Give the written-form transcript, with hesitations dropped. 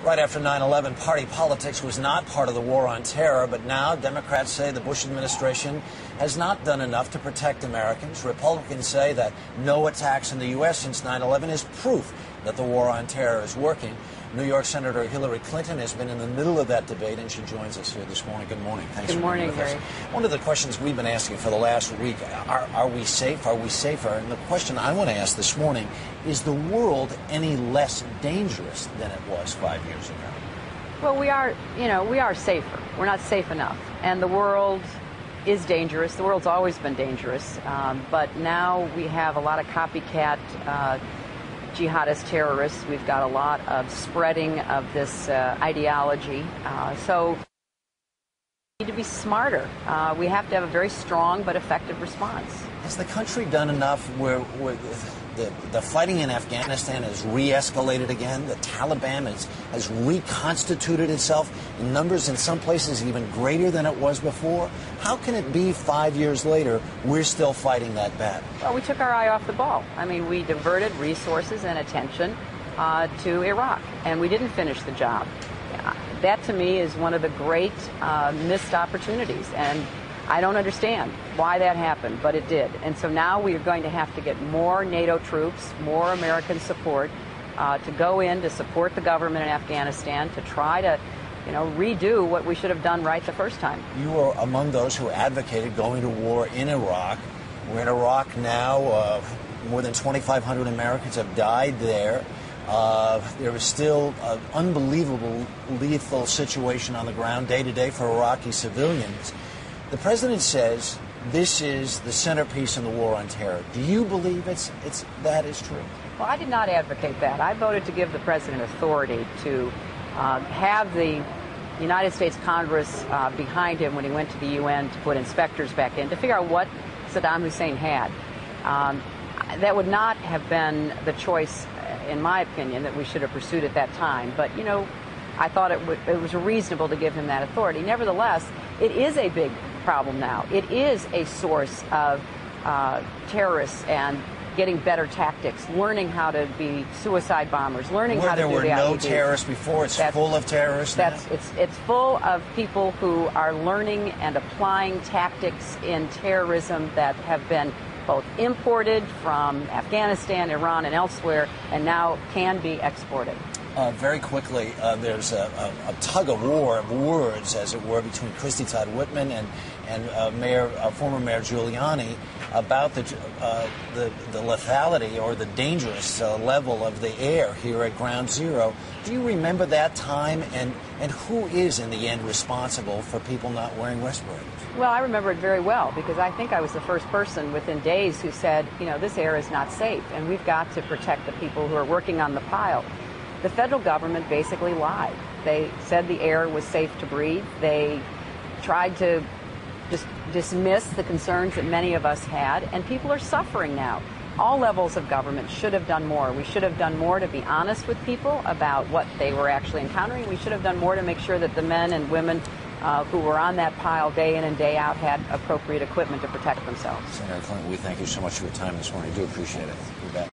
Right after 9/11, party politics was not part of the war on terror, but now Democrats say the Bush administration has not done enough to protect Americans. Republicans say that no attacks in the U.S. since 9/11 is proof that the war on terror is working. New York Senator Hillary Clinton has been in the middle of that debate, and she joins us here this morning. Good morning. Thanks for being with us. One of the questions we've been asking for the last week, are we safe? Are we safer? And the question I want to ask this morning, is the world any less dangerous than it was 5 years ago? Well, we are safer. We're not safe enough. And the world is dangerous. The world's always been dangerous. But now we have a lot of copycat jihadist terrorists. We've got a lot of spreading of this ideology. So we need to be smarter. We have to have a very strong but effective response. Has the country done enough where the fighting in Afghanistan has re-escalated again? The Taliban has reconstituted itself in numbers in some places even greater than it was before. How can it be 5 years later we're still fighting that battle? Well, we took our eye off the ball. I mean, we diverted resources and attention to Iraq, and we didn't finish the job. That, to me, is one of the great missed opportunities, and I don't understand why that happened, but it did. And so now we are going to have to get more NATO troops, more American support to go in to support the government in Afghanistan, to try to, redo what we should have done right the first time. You were among those who advocated going to war in Iraq. We're in Iraq now. More than 2,500 Americans have died there. There is still an unbelievable lethal situation on the ground day to day for Iraqi civilians. The president says this is the centerpiece in the war on terror. Do you believe that is true? Well, I did not advocate that. I voted to give the president authority to have the United States Congress behind him when he went to the UN to put inspectors back in to figure out what Saddam Hussein had. That would not have been the choice, in my opinion, that we should have pursued at that time. But, I thought it was reasonable to give him that authority. Nevertheless, it is a big problem now. It is a source of terrorists and getting better tactics, learning how to be suicide bombers, learning how to do the IEDs. There were no terrorists before. It's full of terrorists now. It's full of people who are learning and applying tactics in terrorism that have been both imported from Afghanistan, Iran, and elsewhere, and now can be exported. Very quickly, there's a tug of war of words, as it were, between Christie Todd Whitman and former Mayor Giuliani about the lethality or the dangerous level of the air here at Ground Zero. Do you remember that time, and who is in the end responsible for people not wearing respirators? Well, I remember it very well because I think I was the first person within days who said, this air is not safe, and we've got to protect the people who are working on the pile. The federal government basically lied. They said the air was safe to breathe. They tried to just dismiss the concerns that many of us had, and people are suffering now. All levels of government should have done more. We should have done more to be honest with people about what they were actually encountering. We should have done more to make sure that the men and women who were on that pile day in and day out had appropriate equipment to protect themselves. Senator Clinton, we thank you so much for your time this morning. I do appreciate it. You bet.